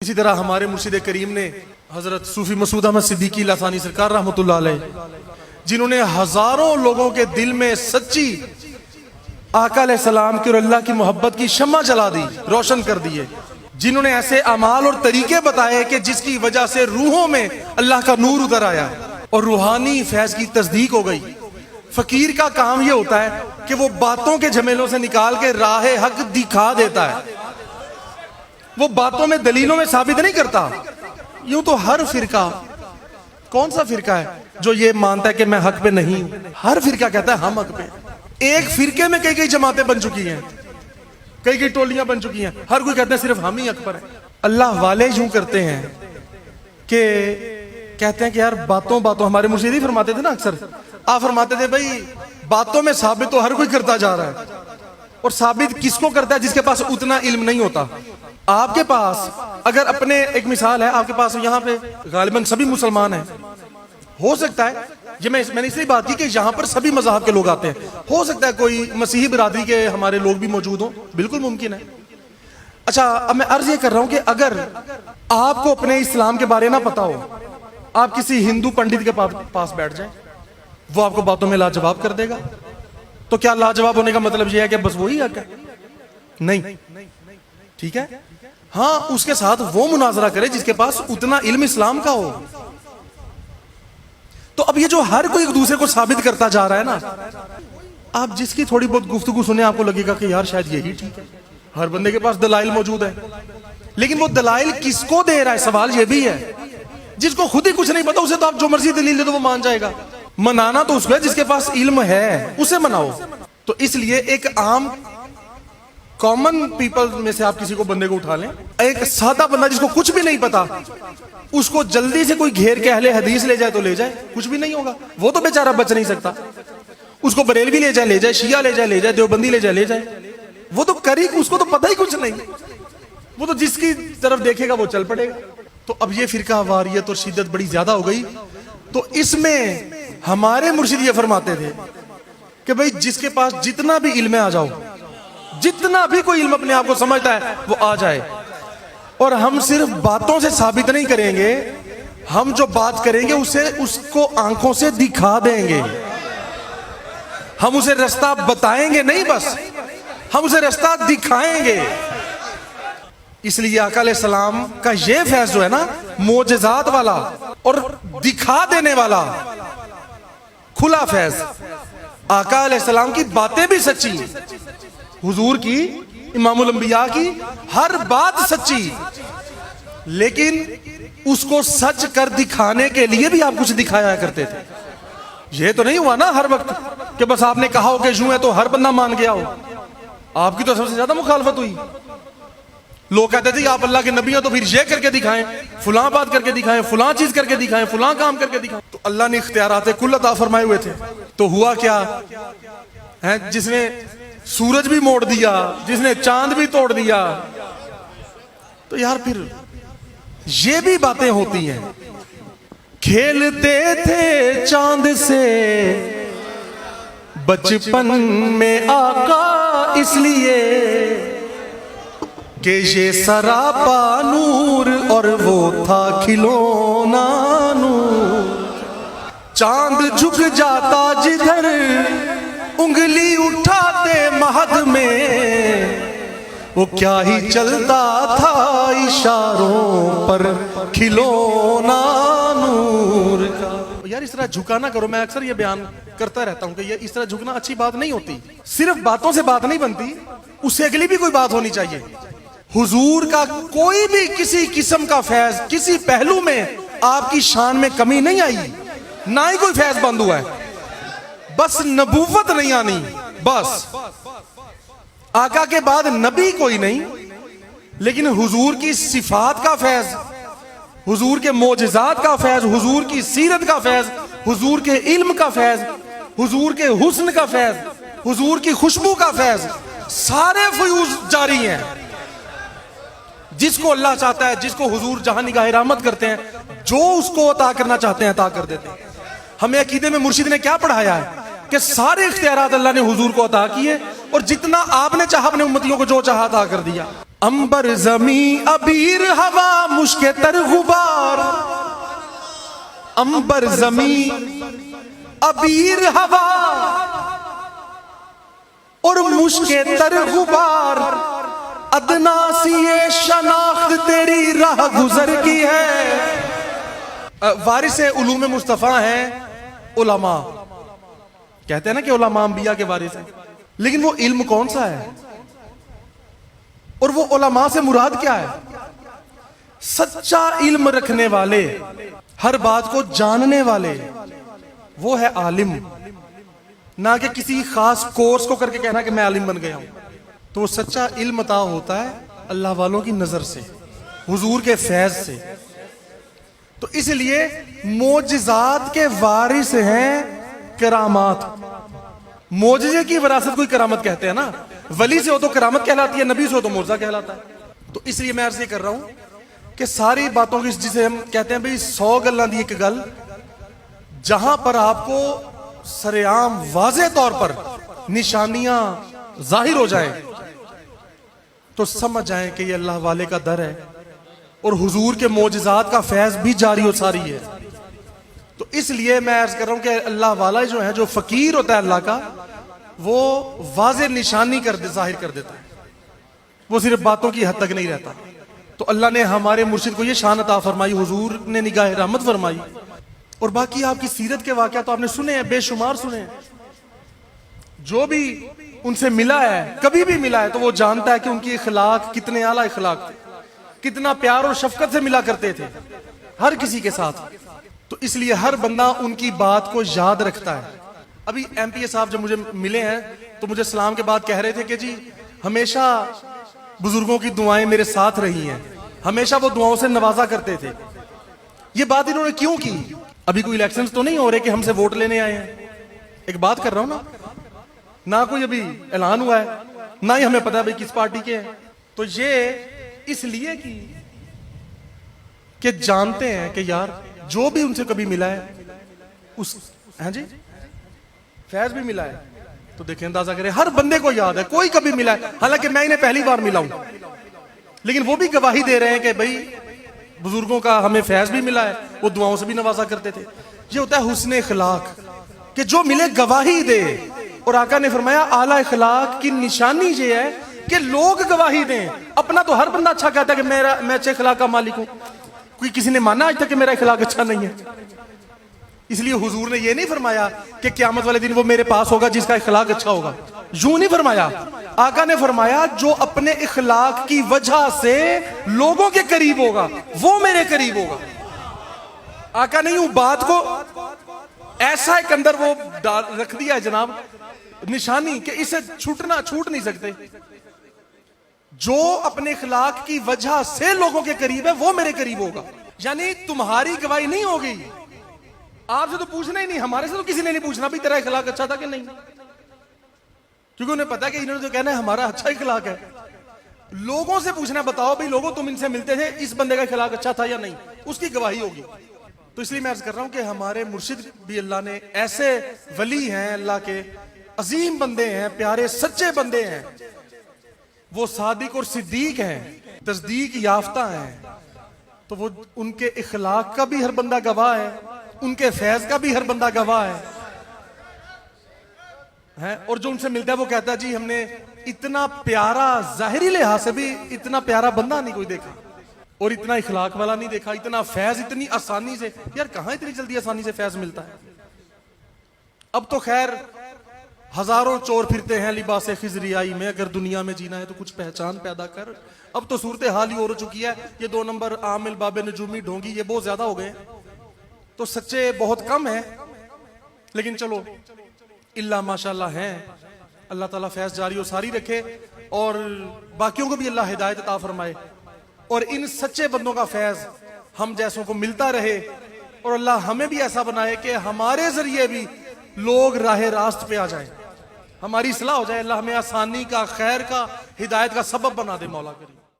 اسی طرح ہمارے مرشد کریم نے حضرت صوفی مسعود احمد صدیقی لسانی سرکار رحمۃ اللہ علیہ، جنہوں نے ہزاروں لوگوں کے دل میں سچی آقا علیہ السلام کی اور اللہ کی محبت کی شمع جلا دی، روشن کر دیے، جنہوں نے ایسے اعمال اور طریقے بتائے کہ جس کی وجہ سے روحوں میں اللہ کا نور اتر آیا اور روحانی فیض کی تصدیق ہو گئی۔ فقیر کا کام یہ ہوتا ہے کہ وہ باتوں کے جھمیلوں سے نکال کے راہ حق دکھا دیتا ہے، وہ باتوں میں دلیلوں میں ثابت نہیں کرتا۔ یوں تو ہر فرقہ، کون سا فرقہ ہے جو یہ مانتا ہے کہ میں حق پہ نہیں ہوں؟ ہر فرقہ کہتا ہے ہم حق پہ۔ ایک فرقے میں کئی جماعتیں بن چکی ہیں، کئی ٹولیاں بن چکی ہیں، ہر کوئی کہتا ہے صرف ہم ہی حق پر ہیں۔ اللہ والے یوں کرتے ہیں کہ کہتے ہیں کہ یار باتوں ہمارے مرشد ہی فرماتے تھے نا، اکثر آپ فرماتے تھے بھائی باتوں میں ثابت تو ہر کوئی کرتا جا رہا ہے، اور ثابت کس کو کرتا ہے؟ جس کے پاس اتنا علم نہیں ہوتا۔ آپ کے پاس اگر اپنے ایک مثال ہے، آپ کے پاس یہاں پہ غالباً سبھی مسلمان ہیں، ہو سکتا ہے یہ میں نے اس لیے بات کی کہ یہاں پر سبھی مذہب کے لوگ آتے ہیں، ہو سکتا ہے کوئی مسیحی برادری کے ہمارے لوگ بھی موجود ہوں، بالکل ممکن ہے۔ اچھا، اب میں عرض یہ کر رہا ہوں کہ اگر آپ کو اپنے اسلام کے بارے نہ پتا ہو، آپ کسی ہندو پنڈت کے پاس بیٹھ جائیں، وہ آپ کو باتوں میں لاجواب کر دے گا، تو کیا لاجواب ہونے کا مطلب یہ ہے کہ بس وہی حق ہے؟ نہیں، ٹھیک ہے، ہاں اس کے ساتھ وہ مناظرہ کرے جس کے پاس اتنا علم اسلام کا ہو۔ تو اب یہ جو ہر کوئی ایک دوسرے کو ثابت کرتا جا رہا ہے نا، آپ جس کی تھوڑی بہت گفتگو سنیں آپ کو لگے گا کہ یار شاید یہی ٹھیک ہے، ہر بندے کے پاس دلائل موجود ہے، لیکن وہ دلائل کس کو دے رہا ہے؟ سوال یہ بھی ہے۔ جس کو خود ہی کچھ نہیں پتا اسے تو آپ جو مرضی دلیل دے دو وہ مان جائے گا۔ منانا تو اس کو ہے جس کے پاس علم ہے، اسے مناؤ۔ تو اس لیے ایک عام کامن پیپل میں سے آپ کسی کو بندے کو اٹھا لیں، ایک سادہ بندہ جس کو کچھ بھی نہیں پتا، اس کو جلدی سے کوئی گھیر کے اہل حدیث لے جائے تو لے جائے، کچھ بھی نہیں ہوگا، وہ تو بیچارہ بچ نہیں سکتا۔ اس کو بریلوی لے جائے، شیعہ لے جائے، دیوبندی لے جائے، وہ تو کری، اس کو تو پتہ ہی کچھ نہیں، وہ تو جس کی طرف دیکھے گا وہ چل پڑے گا۔ تو اب یہ فرقہ واریت اور شدت بڑی زیادہ ہو گئی۔ تو اس میں ہمارے مرشد یہ فرماتے تھے کہ بھئی جس کے پاس جتنا بھی علم ہے آ جاؤ، جتنا بھی کوئی علم اپنے آپ کو سمجھتا ہے وہ آ جائے، اور ہم صرف باتوں سے ثابت نہیں کریں گے، ہم جو بات کریں گے اس کو آنکھوں سے دکھا دیں گے، ہم اسے رستہ بتائیں گے نہیں، بس ہم اسے رستہ دکھائیں گے۔ اس لیے آقا علیہ السلام کا یہ فیض جو ہے نا، معجزات والا اور دکھا دینے والا کھلا فیض، آقا علیہ السلام کی باتیں بھی سچی، حضور کی، امام الانبیاء کی ہر بات سچی، لیکن اس کو سچ کر دکھانے کے لیے بھی آپ کچھ دکھایا کرتے تھے۔ یہ تو نہیں ہوا نا ہر وقت کہ بس آپ نے کہا ہو کہ یوں ہے تو ہر بندہ مان گیا ہو۔ آپ کی تو سب سے زیادہ مخالفت ہوئی، لوگ کہتے تھے آپ اللہ کے نبی ہیں تو پھر یہ کر کے دکھائیں، فلاں بات کر کے دکھائیں، فلاں چیز کر کے دکھائیں، فلاں کام کر کے دکھائیں۔ تو اللہ نے اختیارات کل عطا فرمائے ہوئے تھے، تو ہوا کیا ہے؟ جس نے سورج بھی موڑ دیا، جس نے چاند بھی توڑ دیا، تو یار پھر یہ بھی باتیں ہوتی ہیں۔ کھیلتے تھے چاند سے بچپن میں آقا اس لیے کہ یہ سراپا نور اور وہ تھا کھلونا نور۔ چاند جھک جاتا جدھر انگلی اٹھاتے مہد میں، وہ کیا ہی چلتا تھا اشاروں پر کھلونا نور کا۔ یار اس طرح جھکا نہ کرو، میں اکثر یہ بیان کرتا رہتا ہوں کہ یہ اس طرح جھکنا اچھی بات نہیں ہوتی، صرف باتوں سے بات نہیں بنتی، اس سے اگلی بھی کوئی بات ہونی چاہیے۔ حضور کا کوئی بھی کسی قسم کا فیض کسی پہلو میں آپ کی شان میں کمی نہیں آئی، نہ ہی کوئی فیض بند ہوا ہے، بس نبوت نہیں آنی، بس آقا کے بعد نبی کوئی نہیں، لیکن حضور کی صفات کا فیض، حضور کے معجزات کا فیض، حضور کی سیرت کا فیض، حضور کے علم کا فیض، حضور کے حسن کا فیض، حضور کی خوشبو کا فیض، سارے فیوز جاری ہیں۔ جس کو اللہ چاہتا ہے، جس کو حضور جہاں نگاہ رحمت کرتے ہیں، جو اس کو عطا کرنا چاہتے ہیں عطا کر دیتے ہیں۔ ہمیں عقیدے میں مرشد نے کیا پڑھایا ہے کہ سارے اختیارات اللہ نے حضور کو عطا کیے، اور جتنا آپ نے چاہا اپنے امتیوں کو جو چاہا عطا کر دیا۔ امبر زمین ابیر ہوا مشک تر غبار، امبر زمین ابیر ہوا، اور مشک تر غبار ادنا سی یہ شناخت تیری راہ گزر کی ہے۔ وارث علوم مصطفیٰ ہیں علماء، کہتے ہیں نا کہ علماء انبیاء کے وارث ہیں، لیکن وہ علم کون سا ہے اور وہ علماء سے مراد کیا ہے؟ سچا علم رکھنے والے، ہر بات کو جاننے والے، وہ ہے عالم، نہ کہ کسی خاص کورس کو کر کے کہنا کہ میں عالم بن گیا ہوں۔ تو وہ سچا علم عطا ہوتا ہے اللہ والوں کی نظر سے، حضور کے فیض سے۔ تو اس لیے معجزات کے وارث ہیں کرامات۔ معجزے کی وراثت کوئی کرامت کہتے ہیں نا، ولی سے ہو تو کرامت کہلاتی ہے، نبی سے ہو تو معجزہ کہلاتا ہے۔ تو اس لیے میں عرض یہ کر رہا ہوں کہ ساری باتوں کی، جسے ہم کہتے ہیں بھئی 100 گلاں دی ایک گل، جہاں پر آپ کو سرعام واضح طور پر نشانیاں ظاہر ہو جائیں تو سمجھ جائیں کہ یہ اللہ والے کا در ہے اور حضور کے معجزات کا فیض بھی جاری و ساری ہے۔ تو اس لیے میں عرض کر رہا ہوں کہ اللہ والا جو ہے، جو فقیر ہوتا ہے اللہ کا، وہ واضح نشانی ظاہر کر دیتا ہے، وہ صرف باتوں کی حد تک نہیں رہتا۔ تو اللہ نے ہمارے مرشد کو یہ شان عطا فرمائی، حضور نے نگاہ رحمت فرمائی۔ اور باقی آپ کی سیرت کے واقعات تو آپ نے سنے ہیں، بے شمار سنے ہیں۔ جو بھی ان سے ملا ہے، کبھی بھی ملا ہے، تو وہ جانتا ہے کہ ان کی اخلاق کتنے اعلیٰ اخلاق تھے، کتنا پیار اور شفقت سے ملا کرتے تھے ہر کسی کے ساتھ۔ تو اس لیے ہر بندہ ان کی بات کو یاد رکھتا ہے۔ ابھی ایم پی اے صاحب جب مجھے ملے ہیں تو مجھے سلام کے بعد کہہ رہے تھے کہ جی ہمیشہ بزرگوں کی دعائیں میرے ساتھ رہی ہیں، ہمیشہ وہ دعاؤں سے نوازا کرتے تھے۔ یہ بات انہوں نے کیوں کی؟ ابھی کوئی الیکشنز تو نہیں ہو رہے کہ ہم سے ووٹ لینے آئے ہیں، ایک بات کر رہا ہوں نہ کوئی ابھی اعلان ہوا ہے، نہ ہی ہمیں پتا ہے بھئی کس پارٹی کے ہیں۔ تو یہ اس لیے کی کہ جانتے ہیں کہ یار جو بھی ان سے کبھی ملا ہے اس ہاں جی فیض بھی ملا ہے۔ تو دیکھیں اندازہ کریں، ہر بندے کو یاد ہے، کوئی کبھی ملا ہے، حالانکہ میں انہیں پہلی بار ملا ہوں، لیکن وہ بھی گواہی دے رہے ہیں کہ بھئی بزرگوں کا ہمیں فیض بھی ملا ہے، وہ دعاؤں سے بھی نوازا کرتے تھے۔ یہ ہوتا ہے حسن اخلاق، کہ جو ملے گواہی دے۔ اور آقا نے فرمایا اعلیٰ اخلاق کی نشانی یہ ہے کہ لوگ گواہی دیں۔ اپنا تو ہر بندہ اچھا کہتا ہے کہ میں اچھے اخلاق کا مالک ہوں، کوئی کسی نے مانا آج تک کہ میرا اخلاق اچھا نہیں ہے؟ اس لیے حضور نے یہ نہیں فرمایا کہ قیامت والے دن وہ میرے پاس ہوگا جس کا اخلاق اچھا ہوگا، یوں نہیں فرمایا۔ آقا نے فرمایا جو اپنے اخلاق کی وجہ سے لوگوں کے قریب ہوگا وہ میرے قریب ہوگا۔ آقا نے یوں بات کو ایسا ایک اندر وہ رکھ دیا ہے جناب، نشانی کہ اسے چھوٹ نہیں سکتے۔ جو اپنے اخلاق کی وجہ سے لوگوں کے قریب ہے وہ میرے قریب ہوگا۔ یعنی تمہاری گواہی نہیں ہوگی، آپ سے تو پوچھنا ہی نہیں، ہمارے سے تو کسی نے نہیں پوچھنا بھی تیرا اخلاق اچھا تھا کہ نہیں، کیونکہ انہیں پتا کہ انہوں نے تو کہنا ہے ہمارا اچھا اخلاق ہے۔ لوگوں سے پوچھنا، بتاؤ بھئی لوگوں تم ان سے ملتے تھے، اس بندے کا اخلاق اچھا تھا یا نہیں، اس کی گواہی ہوگی۔ تو اس لیے میں عرض کر رہا ہوں کہ ہمارے مرشد بھی اللہ نے ایسے ولی ہیں، اللہ کے عظیم بندے ہیں، پیارے سچے بندے ہیں، وہ صادق اور صدیق ہیں، تصدیق یافتہ ہیں۔ تو وہ ان کے اخلاق کا بھی ہر بندہ گواہ ہے، ان کے فیض کا بھی ہر بندہ گواہ ہے۔ اور جو ان سے ملتا ہے وہ کہتا ہے جی ہم نے اتنا پیارا، ظاہری لحاظ سے بھی اتنا پیارا بندہ نہیں کوئی دیکھا، اور اتنا اخلاق والا نہیں دیکھا، اتنا فیض اتنی آسانی سے۔ یار کہاں اتنی جلدی آسانی سے فیض ملتا ہے؟ اب تو خیر ہزاروں چور پھرتے ہیں لباس خضریائی میں، اگر دنیا میں جینا ہے تو کچھ پہچان پیدا کر۔ اب تو صورتحال ہی اور ہو چکی ہے، یہ 2 نمبر عامل باب نجومی ڈھونگی یہ بہت زیادہ ہو گئے، تو سچے بہت کم ہیں۔ لیکن چلو اللہ ماشاءاللہ ہیں، اللہ تعالیٰ فیض جاری و ساری رکھے، اور باقیوں کو بھی اللہ ہدایت عطا فرمائے، اور ان سچے بندوں کا فیض ہم جیسوں کو ملتا رہے، اور اللہ ہمیں بھی ایسا بنائے کہ ہمارے ذریعے بھی لوگ راہ راست پہ آ جائیں، ہماری اصلاح ہو جائے۔ اللہ ہمیں آسانی کا، خیر کا، ہدایت کا سبب بنا دے مولا کریم۔